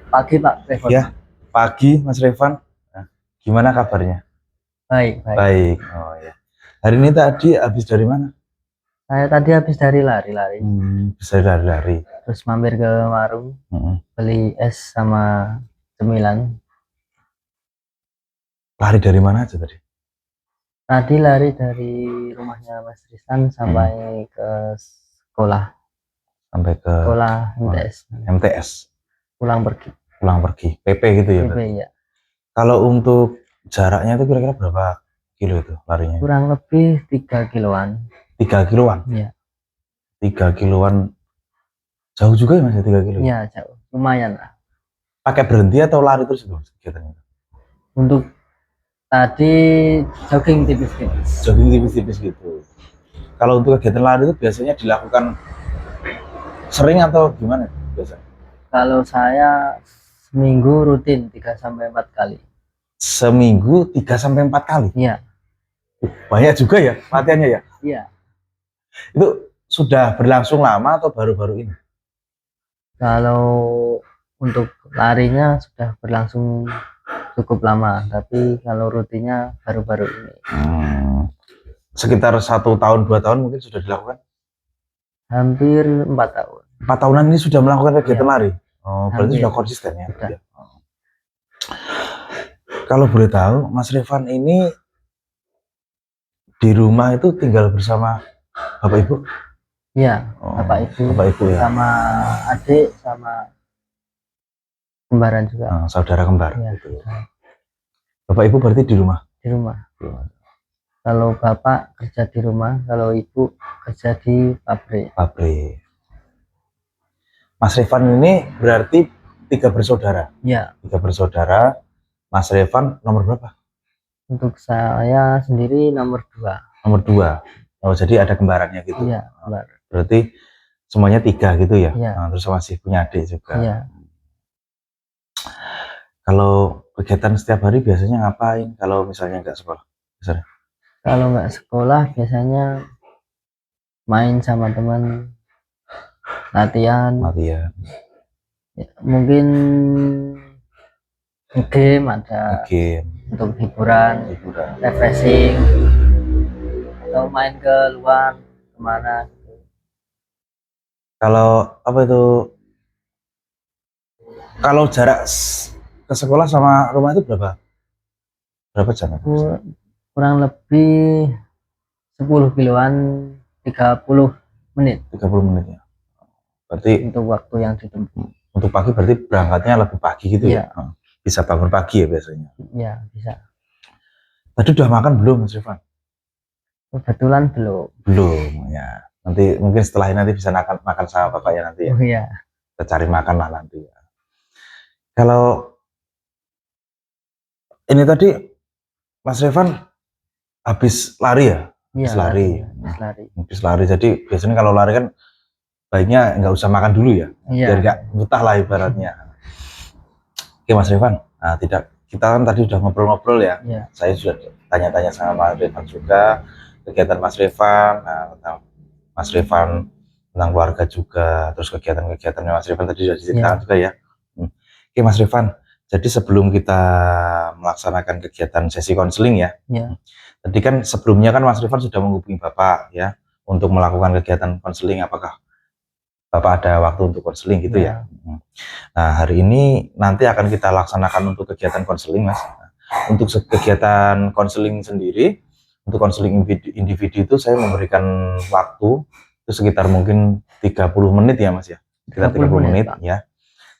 Pagi Pak Revan. Ya, pagi Mas Revan. Nah, gimana kabarnya? Baik, baik. Baik. Oh ya. Hari ini tadi habis dari mana? Saya tadi habis dari lari-lari, Bisa lari-lari. terus mampir ke warung, Hmm. beli es sama cemilan. Lari dari mana aja tadi? Tadi lari dari rumahnya Mas Tristan sampai ke sekolah, Sampai ke sekolah MTS, MTS. pulang pergi. Pulang pergi. PP gitu ya? PP Berarti? ya. Kalau untuk jaraknya itu kira-kira berapa kilo itu larinya? Kurang lebih 3 kiloan. 3 kiloan. Ya. 3 kiloan. Jauh juga ya Mas ya 3 kilo? Ya, jauh. Lumayan lah. Pakai berhenti atau lari terus itu kegiatannya? Untuk tadi jogging tipis-tipis. Jogging tipis-tipis gitu. Kalau untuk kegiatan lari itu biasanya dilakukan sering atau gimana biasanya? Kalau saya seminggu rutin 3 sampai 4 kali. Seminggu 3 sampai 4 kali? Iya. Banyak juga ya latihannya ya? Iya. Itu sudah berlangsung lama atau baru-baru ini? Kalau untuk larinya sudah berlangsung cukup lama, tapi kalau rutinnya baru-baru ini. Sekitar 1 tahun 2 tahun mungkin sudah dilakukan? Hampir 4 tahun. 4 tahunan ini sudah melakukan kegiatan lari? Oh, berarti Hampir. sudah konsisten ya? Sudah. Kalau boleh tahu, Mas Revan ini di rumah itu tinggal bersama Bapak Ibu? Iya, Bapak Ibu ya. sama adik sama kembaran juga. Saudara kembar. Ya, gitu. Bapak Ibu berarti di rumah? Di rumah. Kalau Bapak kerja di rumah, kalau Ibu kerja di pabrik. Pabrik. Mas Revan ini berarti 3 bersaudara? Iya. 3 bersaudara. Mas Revan nomor berapa? Untuk saya sendiri nomor 2. Nomor 2. Oh, jadi ada kembarannya gitu? Iya, kembar. Berarti semuanya 3 gitu ya? Iya. Terus masih punya adik juga? Iya. Kalau kegiatan setiap hari biasanya ngapain kalau misalnya nggak sekolah? Misalnya? Kalau nggak sekolah biasanya main sama teman, latihan. Ya, mungkin game ada game untuk hiburan, refreshing, atau main ke luar kemana. Kalau apa itu, kalau jarak ke sekolah sama rumah itu berapa jam? Kurang lebih 10 kiloan, 30 menit. 30 menit ya. Berarti untuk waktu yang ditempuh. Untuk pagi berarti berangkatnya lebih pagi gitu ya? Bisa bangun pagi ya biasanya? Iya, bisa. Tadi udah makan belum Mas Revan? Kebetulan belum. Belum ya. Nanti mungkin setelah ini nanti bisa makan sama bapaknya nanti ya? Oh iya. Kita cari makan lah nanti ya. Kalau ini tadi Mas Revan habis lari ya? Iya, habis lari. Jadi biasanya kalau lari kan baiknya nggak usah makan dulu ya, biar nggak mutah lah ibaratnya. Oke Mas Revan, nah kita kan tadi udah ngobrol-ngobrol ya. Saya sudah tanya-tanya sama Mas Revan juga kegiatan Mas Revan, tentang Mas Revan tentang keluarga juga, terus kegiatan-kegiatannya Mas Revan tadi sudah diceritakan juga ya. Oke Mas Revan, jadi sebelum kita melaksanakan kegiatan sesi konseling ya, tadi kan sebelumnya kan Mas Revan sudah menghubungi Bapak ya untuk melakukan kegiatan konseling, apakah Bapak ada waktu untuk konseling gitu ya? Nah hari ini nanti akan kita laksanakan untuk kegiatan konseling Mas. Untuk kegiatan konseling sendiri, untuk konseling individu itu saya memberikan waktu itu sekitar mungkin 30 menit ya Mas ya, sekitar 30 menit ya.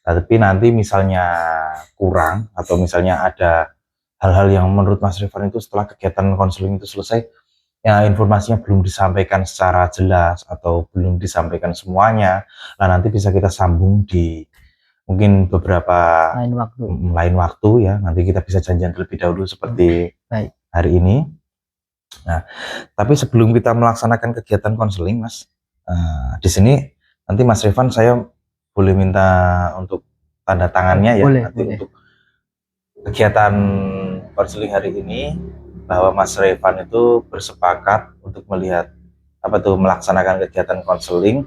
Nah, tapi nanti misalnya kurang atau misalnya ada hal-hal yang menurut Mas Revan itu setelah kegiatan konseling itu selesai ya informasinya belum disampaikan secara jelas atau belum disampaikan semuanya, nah nanti bisa kita sambung di mungkin beberapa lain waktu ya, nanti kita bisa janjian terlebih dahulu seperti hari ini. Nah tapi sebelum kita melaksanakan kegiatan konseling Mas, di sini nanti Mas Revan saya boleh minta untuk tanda tangannya ya, nanti untuk kegiatan konseling hari ini, bahwa Mas Revan itu bersepakat untuk melihat melaksanakan kegiatan konseling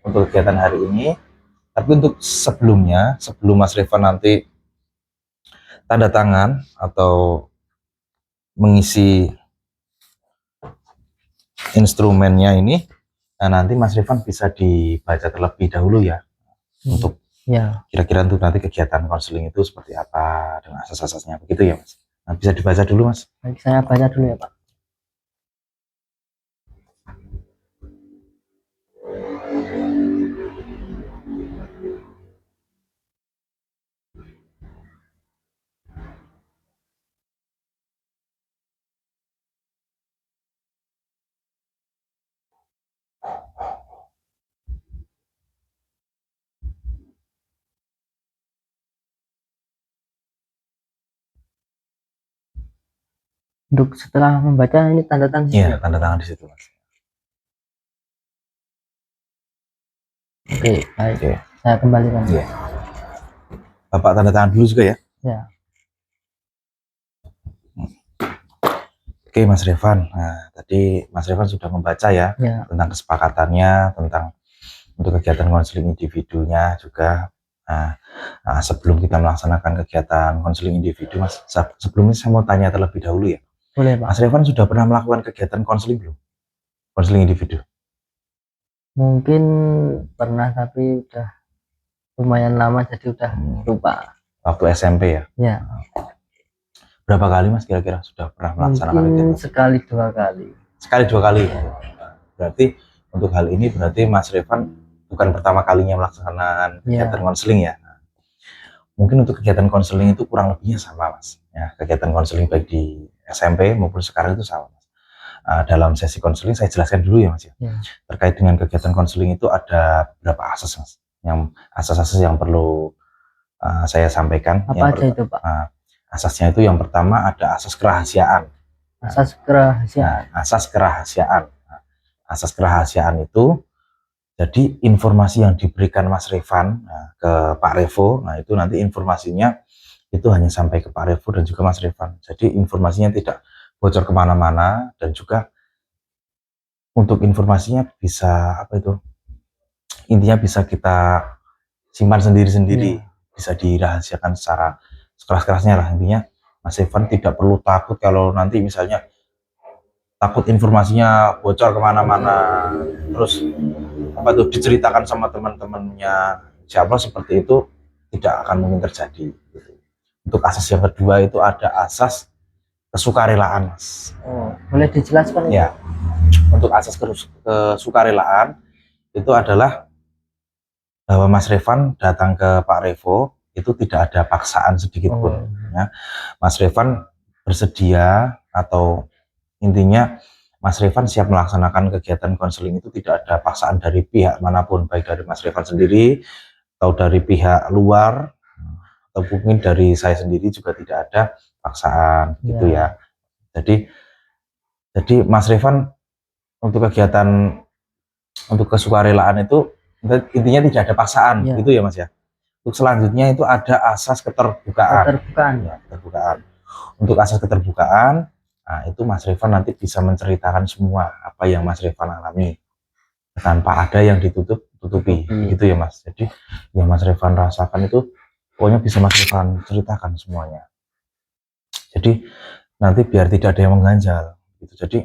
untuk kegiatan hari ini, Tapi untuk sebelumnya, sebelum Mas Revan nanti tanda tangan atau mengisi instrumennya ini, nah nanti Mas Revan bisa dibaca terlebih dahulu ya, untuk ya, kira-kira untuk nanti kegiatan konseling itu seperti apa dengan asas-asasnya, begitu ya Mas. Nah, bisa dibaca dulu Mas. Baik, saya baca dulu ya Pak. Untuk setelah membaca ini tanda tangan Iya, tanda tangan di situ Mas. Oke, baik. Oke. Saya kembalikan. Iya. Bapak tanda tangan dulu juga ya. Ya. Oke Mas Revan, nah tadi Mas Revan sudah membaca ya, tentang kesepakatannya, tentang untuk kegiatan konseling individunya juga. Nah, sebelum kita melaksanakan kegiatan konseling individu Mas, sebelumnya saya mau tanya terlebih dahulu ya. Boleh Pak. Mas Revan sudah pernah melakukan kegiatan konseling belum? Konseling individu? Mungkin pernah, tapi udah lumayan lama jadi udah lupa. Waktu SMP ya? Ya. Berapa kali Mas kira-kira sudah pernah melaksanakan Mungkin kegiatan? sekali dua kali. Sekali dua kali. Berarti untuk hal ini berarti Mas Revan bukan pertama kalinya melaksanakan kegiatan konseling ya. Mungkin untuk kegiatan konseling itu kurang lebihnya sama Mas. Ya, kegiatan konseling baik di SMP maupun sekarang itu sama Mas. Dalam sesi konseling saya jelaskan dulu ya Mas ya. Terkait dengan kegiatan konseling itu ada beberapa asas Mas. Yang asas-asas yang perlu saya sampaikan. Apa aja itu Pak? Asasnya itu yang pertama ada asas kerahasiaan. Asas kerahasiaan. Asas kerahasiaan. Asas kerahasiaan itu jadi informasi yang diberikan Mas Revan ke Pak Revo, nah itu nanti informasinya itu hanya sampai ke Pak Revo dan juga Mas Revan. Jadi informasinya tidak bocor kemana-mana dan juga untuk informasinya bisa apa itu? Intinya bisa kita simpan sendiri-sendiri, bisa dirahasiakan secara sekeras-kerasnya lah intinya. Mas Revan tidak perlu takut kalau nanti misalnya takut informasinya bocor kemana-mana, terus apa tuh diceritakan sama teman-temannya, siapa seperti itu tidak akan mungkin terjadi. Untuk asas yang kedua itu ada asas kesukarelaan Mas. Boleh dijelaskan ya? Untuk asas kesukarelaan itu adalah bahwa Mas Revan datang ke Pak Revo itu tidak ada paksaan sedikit pun ya. Mas Revan bersedia atau intinya Mas Revan siap melaksanakan kegiatan konseling itu tidak ada paksaan dari pihak manapun, baik dari Mas Revan sendiri atau dari pihak luar atau mungkin dari saya sendiri juga tidak ada paksaan gitu ya. Jadi Mas Revan untuk kegiatan untuk kesukarelaan itu intinya tidak ada paksaan gitu ya Mas ya. Untuk selanjutnya itu ada asas keterbukaan. Keterbukaan. Untuk asas keterbukaan, nah itu Mas Revan nanti bisa menceritakan semua apa yang Mas Revan alami tanpa ada yang ditutupi gitu ya Mas. Jadi yang Mas Revan rasakan itu pokoknya bisa Mas Revan ceritakan semuanya. Jadi nanti biar tidak ada yang mengganjal gitu. Jadi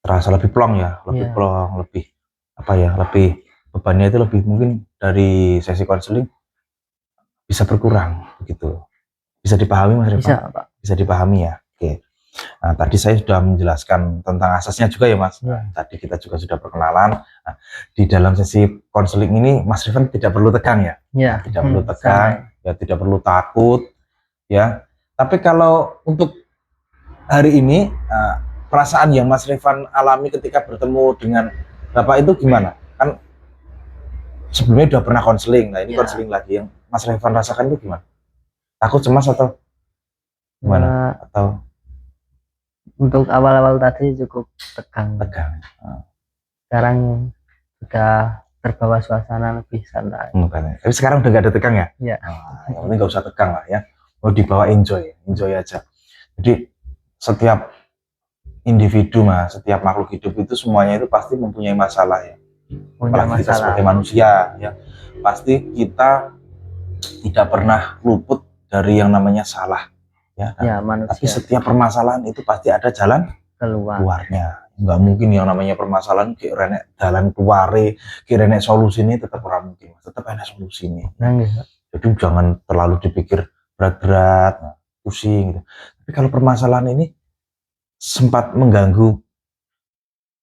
terasa lebih plong ya, lebih plong, lebih apa ya, lebih bebannya itu lebih mungkin dari sesi konseling bisa berkurang begitu. Bisa dipahami Mas Revan? Bisa dipahami ya. Oke. Nah, tadi saya sudah menjelaskan tentang asasnya juga ya Mas. Tadi kita juga sudah perkenalan. Nah, di dalam sesi konseling ini Mas Revan tidak perlu tegang ya. Tidak perlu tegang, ya tidak perlu takut ya. Tapi kalau untuk hari ini perasaan yang Mas Revan alami ketika bertemu dengan Bapak itu gimana? Kan sebelumnya sudah pernah konseling. Nah, ini konseling lagi yang Mas Revan rasakan itu gimana? Takut, cemas atau gimana? Atau untuk awal-awal tadi cukup tegang. Sekarang sudah terbawa suasana lebih santai. Tapi sekarang udah gak ada tegang ya? Iya. Yang penting gak usah tegang lah ya. Mau dibawa enjoy aja. Jadi setiap individu Mas, setiap makhluk hidup itu semuanya itu pasti mempunyai masalah ya. punya apalagi kita masalah. sebagai manusia ya, pasti kita tidak pernah luput dari yang namanya salah ya, Ya, tapi manusia setiap permasalahan itu pasti ada jalan keluar. keluarnya. Nggak mungkin yang namanya permasalahan kayak renek jalan keluare, kayak renek solusi ini, tetap orang mungkin, tetap ada solusi ini. Nah, gitu. Jadi jangan terlalu dipikir berat-berat, pusing gitu. Tapi kalau permasalahan ini sempat mengganggu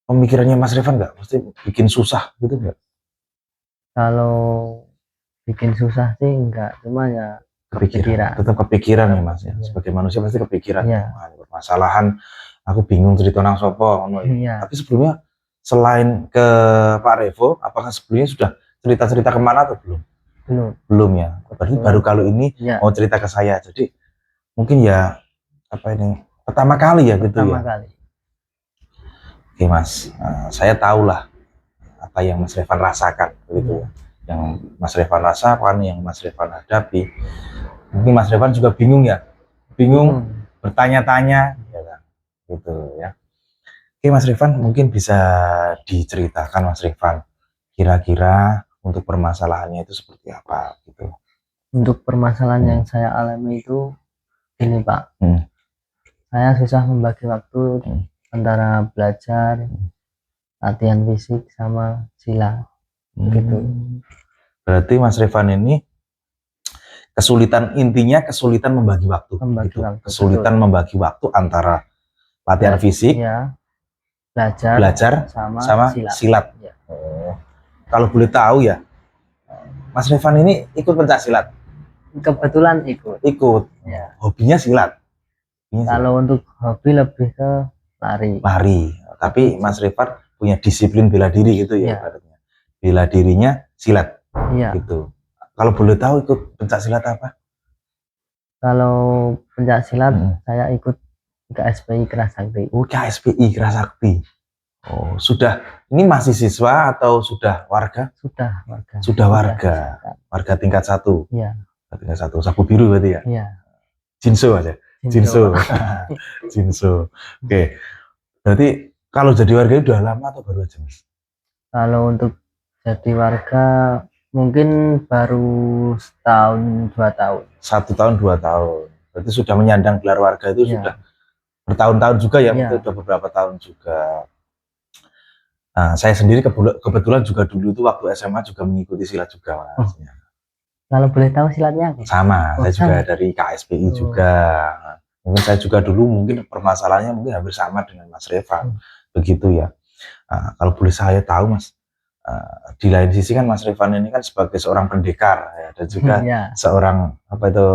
pemikirannya Mas Rifan nggak? Mesti bikin susah gitu nggak? Kalau bikin susah sih enggak, cuma ya kepikiran. Tetap kepikiran ya Mas ya. Sebagai manusia pasti kepikiran. Iya. Wah, permasalahan aku bingung cerita nang sopo. Iya. Tapi sebelumnya selain ke Pak Revo, apakah sebelumnya sudah cerita-cerita kemana atau belum? Belum ya. Berarti baru kali ini mau cerita ke saya. Jadi mungkin ya apa ini pertama kali ya gitu ya. Pertama kali. Oke Mas, saya tahulah apa yang Mas Revan rasakan gitu ya. Yang Mas Revan rasakan, yang Mas Revan hadapi. Mungkin Mas Revan juga bingung ya, bertanya-tanya ya kan? Gitu ya. Oke Mas Revan, mungkin bisa diceritakan Mas Revan kira-kira untuk permasalahannya itu seperti apa gitu. Untuk permasalahan yang saya alami itu ini Pak, saya susah membagi waktu antara belajar, latihan fisik sama silat gitu. Berarti Mas Revan ini kesulitan membagi waktu, gitu. Kesulitan betul. Membagi waktu antara latihan fisik, ya, belajar sama silat. Ya. Kalau boleh tahu ya, Mas Revan ini ikut pencak silat? Kebetulan ikut. Ya. Hobinya silat. Kalau untuk hobi lebih ke lari. Tapi Mas Revan punya disiplin bela diri gitu ya, bela dirinya silat. Gitu. Kalau boleh tahu ikut pencak silat apa? Kalau pencak silat saya ikut KSPI Kerasakti. KSPI Kerasakti. Oh, sudah. Ini masih siswa atau sudah warga? Sudah warga. Sudah warga. Warga tingkat 1. Iya. Tingkat 1. Sapu biru berarti ya? Iya. Jinso aja. Jinso. Jinso. Oke. Berarti kalau jadi warga itu udah lama atau baru aja, Mas? Kalau untuk jadi warga mungkin baru setahun 2 tahun. 1 tahun 2 tahun. Berarti sudah menyandang gelar warga itu sudah bertahun-tahun juga ya, mungkin sudah beberapa tahun juga. Nah, saya sendiri kebetulan juga dulu itu waktu SMA juga mengikuti silat juga, Mas. Kalau boleh tahu silatnya apa? Sama, saya juga dari KSPI juga. Mungkin saya juga dulu mungkin permasalahannya mungkin hampir sama dengan Mas Revan. Begitu ya. Nah, kalau boleh saya tahu Mas, di lain sisi kan Mas Revan ini kan sebagai seorang pendekar ya, dan juga seorang apa itu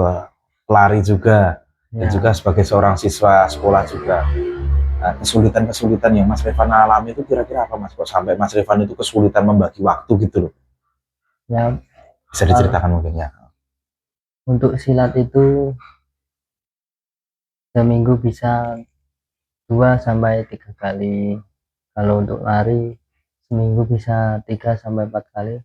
pelari juga, dan juga sebagai seorang siswa sekolah juga. Kesulitan-kesulitan yang Mas Revan alami itu kira-kira apa Mas? Kok sampai Mas Revan itu kesulitan membagi waktu gitu loh? Ya, bisa diceritakan mungkin ya. Untuk silat itu seminggu bisa 2-3 kali. Kalau untuk lari seminggu bisa 3-4 kali.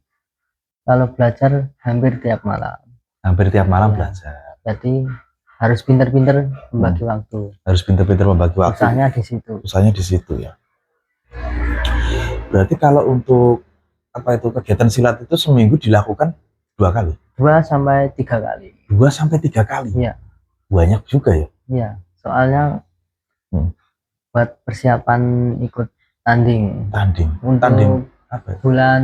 Kalau belajar hampir tiap malam. Belajar. Jadi harus pintar-pintar membagi waktu. Susahnya di situ ya. Berarti kalau untuk apa itu kegiatan silat itu seminggu dilakukan 2 kali? 2-3 kali. 2-3 kali? Iya. Banyak juga ya? Iya. Soalnya buat persiapan ikut tanding. Tanding apa? Bulan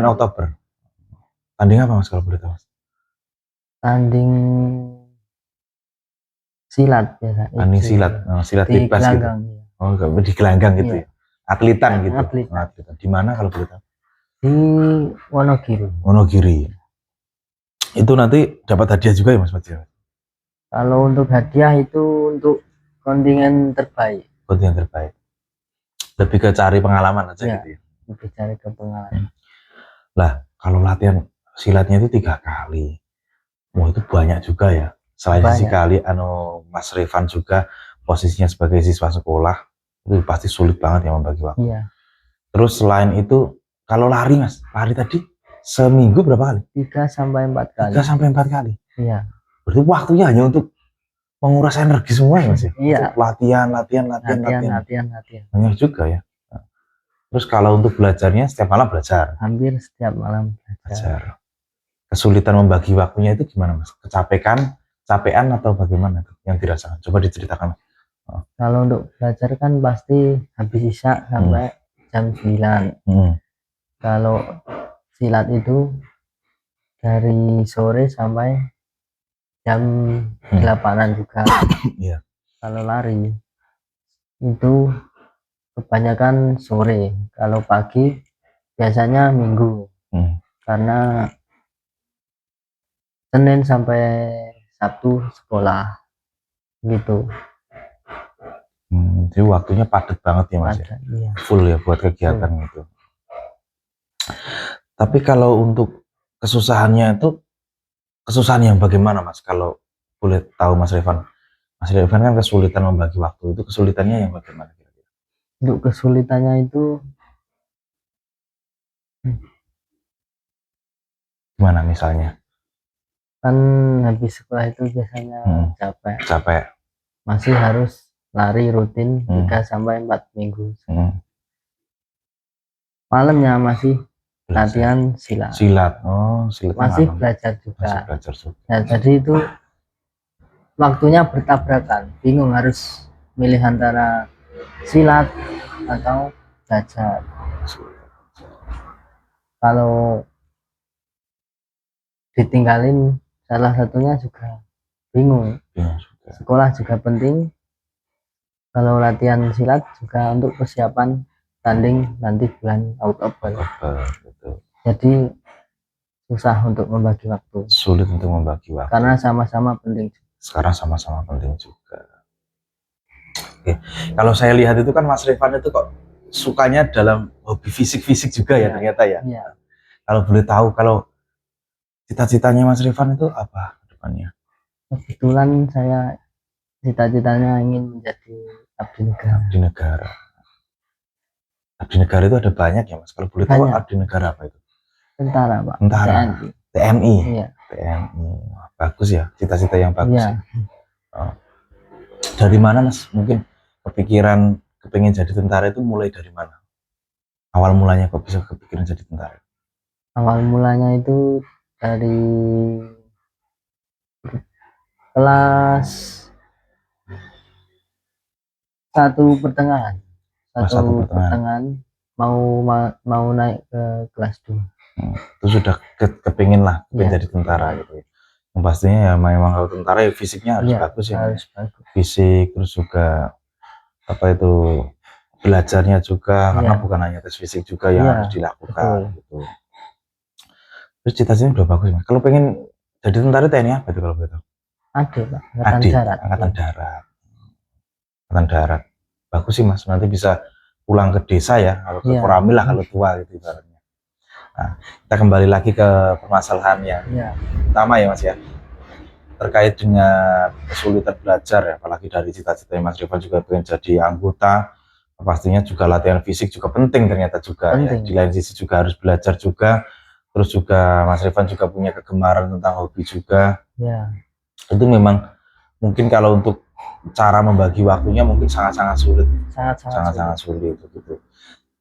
Oktober. Tanding apa Mas kalau boleh tahu Mas? Tanding silat biasa. Tanding silat. Silat bebas gitu. Oh, di gelanggang gitu ya. Atletan gitu. Atletan. Di mana kalau boleh tahu? Di Wonogiri. Itu nanti dapat hadiah juga ya Mas Fajar? Kalau untuk hadiah itu untuk kontingen terbaik. Lebih ke cari pengalaman aja gitu ya? Lebih cari ke pengalaman. Lah, kalau latihan silatnya itu 3 kali. Wah, itu banyak juga ya. Selain sekali Mas Revan juga posisinya sebagai siswa sekolah, itu pasti sulit banget ya membagi waktu. Iya. Terus selain itu, kalau lari Mas, lari tadi seminggu berapa kali? 3-4 kali. 3-4 kali? Iya. Berarti waktunya hanya untuk menguras energi semua ya Mas? Iya. Latihan. Latihan. Banyak juga ya. Terus kalau untuk belajarnya setiap malam belajar? Hampir setiap malam belajar. Kesulitan membagi waktunya itu gimana Mas? Capean atau bagaimana yang dirasakan? Coba diceritakan. Kalau untuk belajar kan pasti habis isya sampai jam 9. Kalau silat itu dari sore sampai jam 8-an juga. Yeah. Kalau lari itu kebanyakan sore, kalau pagi biasanya minggu, karena Senin sampai Sabtu sekolah gitu. Jadi waktunya padat banget ya Mas? Iya. Full ya buat kegiatan itu. Tapi kalau untuk kesusahannya itu, kesusahan yang bagaimana Mas? Kalau boleh tahu Mas Revan? Mas Revan kan kesulitan membagi waktu, itu kesulitannya yang bagaimana? Untuk kesulitannya itu gimana misalnya? Kan habis sekolah itu biasanya capek. Masih harus lari rutin 3-4 minggu. Malamnya masih latihan silat. Masih belajar juga. Nah, jadi itu waktunya bertabrakan, bingung harus milih antara silat atau belajar. Kalau ditinggalin salah satunya juga bingung. Sekolah juga penting. Kalau latihan silat juga untuk persiapan tanding nanti bulan Oktober. Jadi susah untuk membagi waktu. Sulit untuk membagi waktu. Karena sama-sama penting. Sekarang sama-sama penting juga. Oke. Kalau saya lihat itu kan Mas Revan itu kok sukanya dalam hobi fisik-fisik juga ya ternyata ya. Iya. Kalau boleh tahu, kalau cita-citanya Mas Revan itu apa depannya? Kebetulan saya cita-citanya ingin menjadi abdi negara. Abdi negara. Abdi negara itu ada banyak ya Mas. Kalau boleh tahu abdi negara apa itu? Tentara Pak. Tentara. TNI. Iya. TNI. Bagus ya, cita-cita yang bagus. Iya. Oh. Dari mana Mas? Mungkin kepikiran kepingin jadi tentara itu mulai dari mana? Awal mulanya kok bisa kepikiran jadi tentara? Awal mulanya itu dari kelas 1 pertengahan. Satu pertengahan mau naik ke kelas 2. Itu sudah kepingin lah, jadi tentara gitu. Yang pastinya ya memang kalau tentara ya fisiknya harus bagus ya. Harus bagus. Fisik, terus juga apa itu belajarnya juga, karena bukan hanya tes fisik juga yang harus dilakukan gitu. Terus cita-citanya udah bagus Mas. Kalau pengen jadi tentara TNI apa itu kalau boleh tahu? Ada Pak, Angkatan Darat. Angkatan Darat. Bagus sih Mas, nanti bisa pulang ke desa ya, kalau ke Koramil lah kalau tua gitu ibaratnya. Nah, kita kembali lagi ke permasalahannya. Pertama ya Mas ya, terkait dengan kesulitan belajar ya, apalagi dari cita-cita Mas Revan juga pengen jadi anggota, pastinya juga latihan fisik juga penting ternyata juga ya. Di lain sisi juga harus belajar juga, terus juga Mas Revan juga punya kegemaran tentang hobi juga. Itu memang mungkin kalau untuk cara membagi waktunya mungkin sangat-sangat sulit, sangat-sangat sulit gitu.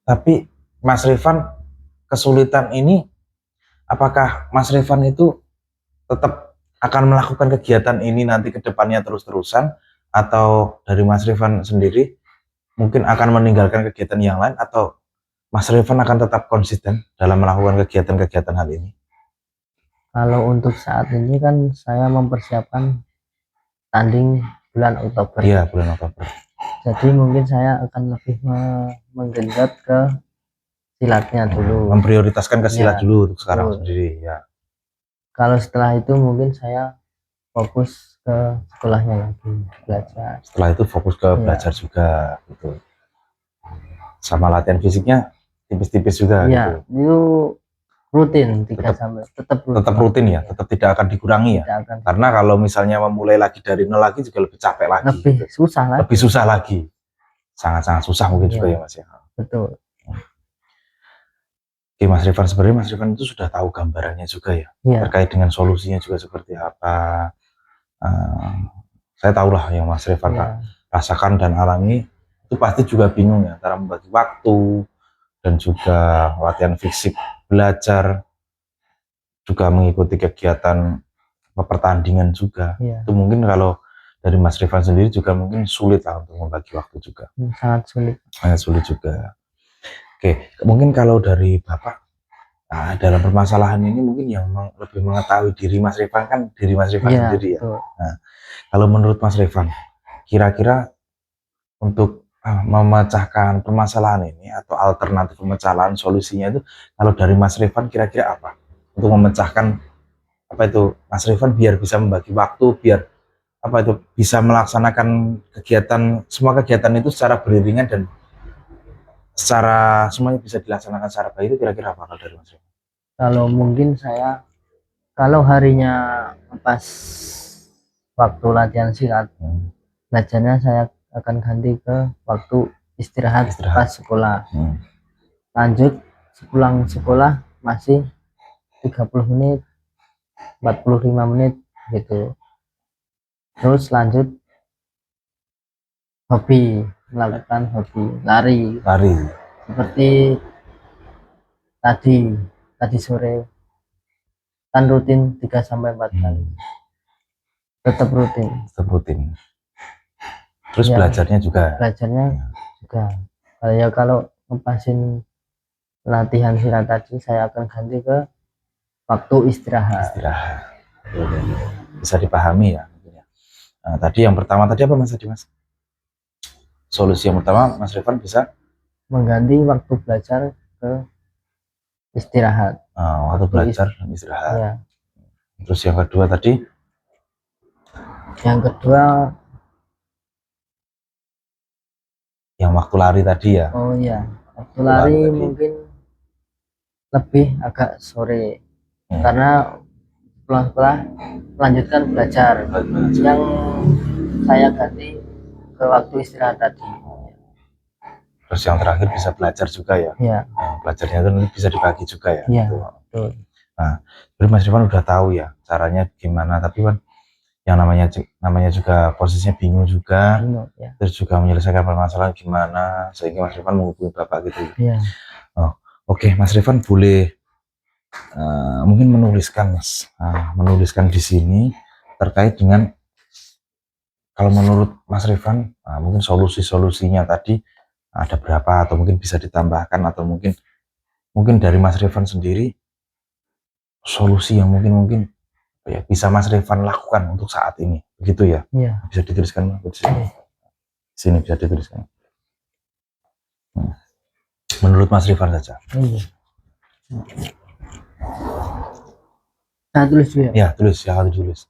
Tapi Mas Revan, kesulitan ini apakah Mas Revan itu tetap akan melakukan kegiatan ini nanti ke depannya terus-terusan, atau dari Mas Revan sendiri mungkin akan meninggalkan kegiatan yang lain, atau Mas Revan akan tetap konsisten dalam melakukan kegiatan-kegiatan hal ini? Kalau untuk saat ini kan saya mempersiapkan tanding bulan Oktober. Iya, bulan Oktober. Jadi mungkin saya akan lebih menggenjot ke silatnya dulu. Memprioritaskan ke silat dulu untuk sekarang sendiri ya. Kalau setelah itu mungkin saya fokus ke sekolahnya lagi, belajar. Setelah itu fokus ke belajar juga gitu. Sama latihan fisiknya tipis-tipis juga gitu. Itu rutin 3 sampai tetap rutin ya, tetap tidak akan dikurangi ya. Karena kalau misalnya memulai lagi dari nol lagi juga lebih capek lagi. Lebih susah lagi. Sangat-sangat susah mungkin juga ya Mas ya. Betul. Oke Mas Revan, sebenarnya Mas Revan itu sudah tahu gambarannya juga ya, terkait dengan solusinya juga seperti apa. Saya tahulah yang Mas Revan rasakan dan alami, itu pasti juga bingung ya antara membagi waktu, dan juga latihan fisik, belajar, juga mengikuti kegiatan pertandingan juga. Itu mungkin kalau dari Mas Rifan sendiri juga mungkin sulit lah untuk membagi waktu juga. Sangat sulit. Sangat sulit juga. Oke, mungkin kalau dari Bapak dalam permasalahan ini mungkin yang lebih mengetahui diri Mas Rifan kan diri Mas Rifan sendiri ya. Nah, kalau menurut Mas Rifan, kira-kira untuk memecahkan permasalahan ini atau alternatif pemecahan solusinya itu kalau dari Mas Rifan kira-kira apa untuk memecahkan apa itu Mas Rifan biar bisa membagi waktu, biar apa itu bisa melaksanakan kegiatan, semua kegiatan itu secara beriringan dan secara semuanya bisa dilaksanakan secara baik, itu kira-kira apa kalau dari Mas Rifan? Kalau mungkin saya kalau harinya pas waktu latihan silat, belajarnya saya akan ganti ke waktu istirahat pas sekolah. Lanjut pulang sekolah masih 30 menit 45 menit gitu. Terus lanjut hobi, melakukan hobi lari seperti tadi sore kan rutin 3-4 kali. Tetap rutin. Terus ya, belajarnya juga ya kalau ngepasin latihan silat tadi saya akan ganti ke waktu istirahat. Bisa dipahami ya. Nah, tadi yang pertama tadi apa Mas solusi yang pertama Mas Rifan bisa mengganti waktu belajar ke istirahat. Waktu belajar dan istirahat ya. Terus yang kedua tadi yang waktu lari tadi ya. Oh iya, waktu lari mungkin lebih agak sore karena pulang sekolah melanjutkan belajar. Yang saya ganti ke waktu istirahat tadi. Terus yang terakhir bisa belajar juga ya. Nah, belajarnya itu nanti bisa dibagi juga ya. Iya, betul. Nah, jadi Mas Rifan udah tahu ya caranya gimana, tapi kan yang namanya juga posisinya bingung juga. Terus juga menyelesaikan permasalahan gimana sehingga Mas Rifan menghubungi Bapak gitu. Oke, Mas Rifan boleh mungkin menuliskan di sini terkait dengan kalau menurut Mas Rifan mungkin solusinya tadi ada berapa atau mungkin bisa ditambahkan atau mungkin dari Mas Rifan sendiri solusi yang mungkin ya bisa Mas Rifan lakukan untuk saat ini begitu ya. Bisa dituliskan di sini bisa dituliskan menurut Mas Rifan saja. Nah, tulis dulu ya. Tulis ya, harus tulis.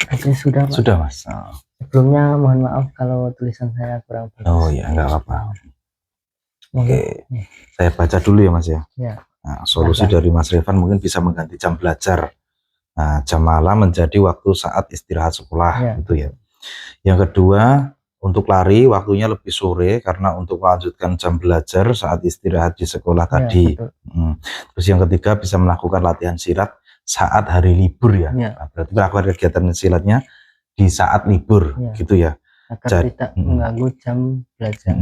Oke, sudah Pak. Sudah Mas. Sebelumnya mohon maaf kalau tulisan saya kurang bagus. Oh ya, nggak apa-apa. Oke, Ya. saya baca dulu ya Mas ya. Ya. Nah, solusi dari Mas Revan mungkin bisa mengganti jam belajar. Nah, jam malam menjadi waktu saat istirahat sekolah, gitu ya. Yang kedua, untuk lari waktunya lebih sore karena untuk melanjutkan jam belajar saat istirahat di sekolah tadi. Terus yang ketiga, bisa melakukan latihan silat saat hari libur ya. Nah, berarti melakukan kegiatan silatnya di saat libur, gitu ya. Agar tidak mengganggu jam belajar.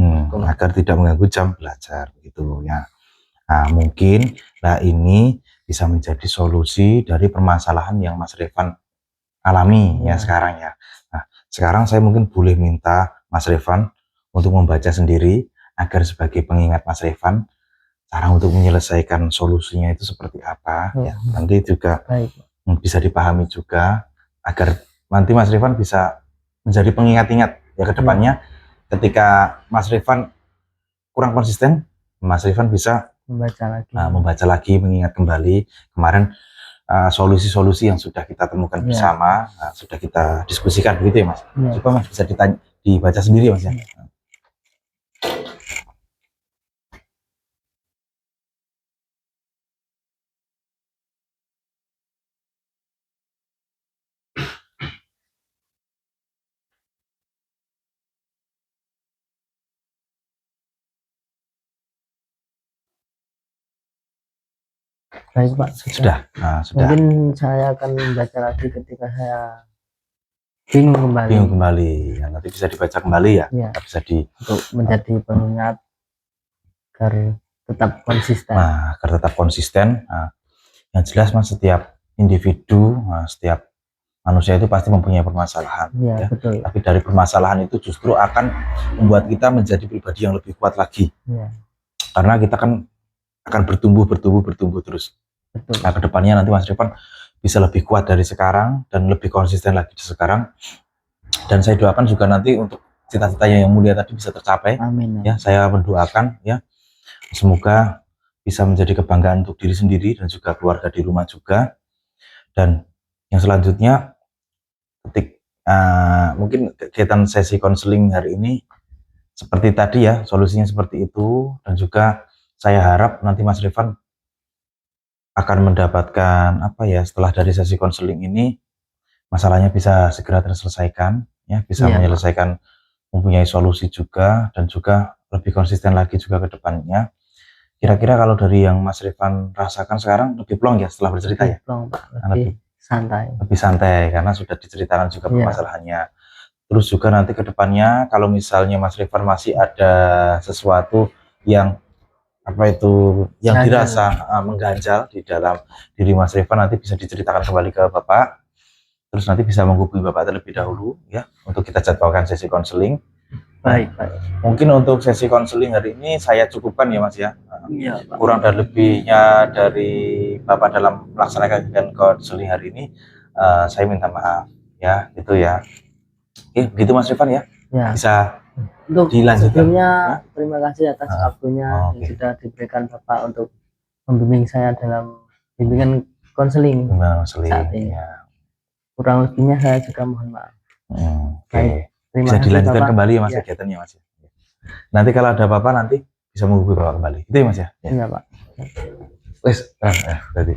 Agar tidak mengganggu jam belajar, gitu ya. Nah, mungkin ini bisa menjadi solusi dari permasalahan yang Mas Revan alami ya sekarang ya. Nah, sekarang saya mungkin boleh minta Mas Revan untuk membaca sendiri agar sebagai pengingat Mas Revan cara untuk menyelesaikan solusinya itu seperti apa ya. Nanti juga bisa dipahami juga agar nanti Mas Revan bisa menjadi pengingat-ingat ya ke depannya. Ketika Mas Revan kurang konsisten, Mas Revan bisa membaca lagi, mengingat kembali kemarin solusi-solusi yang sudah kita temukan bersama, sudah kita diskusikan begitu ya Mas. Coba Mas bisa dibaca sendiri Mas ya. Baik Pak, sudah. Sudah. Mungkin saya akan membaca lagi ketika saya bingung kembali. Ya, nanti bisa dibaca kembali ya. Bisa untuk menjadi pengingat agar tetap konsisten. Agar tetap konsisten. Yang jelas Mas, setiap individu, setiap manusia itu pasti mempunyai permasalahan. Ya. Betul. Tapi dari permasalahan itu justru akan membuat kita menjadi pribadi yang lebih kuat lagi. Karena kita kan akan bertumbuh terus. Betul. Nah, kedepannya nanti Mas Revan bisa lebih kuat dari sekarang dan lebih konsisten lagi di sekarang. Dan saya doakan juga nanti untuk cita-citanya yang mulia tadi bisa tercapai. Amin. Ya, saya mendoakan ya, semoga bisa menjadi kebanggaan untuk diri sendiri dan juga keluarga di rumah juga. Dan yang selanjutnya, mungkin kegiatan sesi konseling hari ini seperti tadi ya, solusinya seperti itu. Dan juga saya harap nanti Mas Revan akan mendapatkan setelah dari sesi konseling ini masalahnya bisa segera terselesaikan ya, bisa menyelesaikan, mempunyai solusi juga, dan juga lebih konsisten lagi juga ke depannya. Kira-kira kalau dari yang Mas Revan rasakan sekarang lebih plong ya setelah bercerita ya? Lebih santai karena sudah diceritakan juga permasalahannya. Terus juga nanti ke depannya kalau misalnya Mas Revan masih ada sesuatu yang dirasa mengganjal di dalam diri Mas Revan, nanti bisa diceritakan kembali ke Bapak. Terus nanti bisa menghubungi Bapak terlebih dahulu ya untuk kita jadwalkan sesi konseling. Baik. Mungkin untuk sesi konseling hari ini saya cukupkan ya Mas ya. Kurang dan lebihnya dari Bapak dalam melaksanakan kegiatan konseling hari ini, saya minta maaf ya, gitu ya. Oke, begitu Mas Revan ya. Bisa untuk dilanjutkan. Sebelumnya terima kasih atas waktunya yang sudah diberikan Bapak untuk membimbing saya dalam bimbingan konseling saat ini. Kurang lebihnya saya juga mohon maaf. Baik, bisa dilanjutkan kembali ya Mas kegiatannya Mas. Nanti kalau ada apa-apa nanti bisa menghubungi Bapak kembali. Itu ya Mas ya. Iya Pak. Wes, tadi.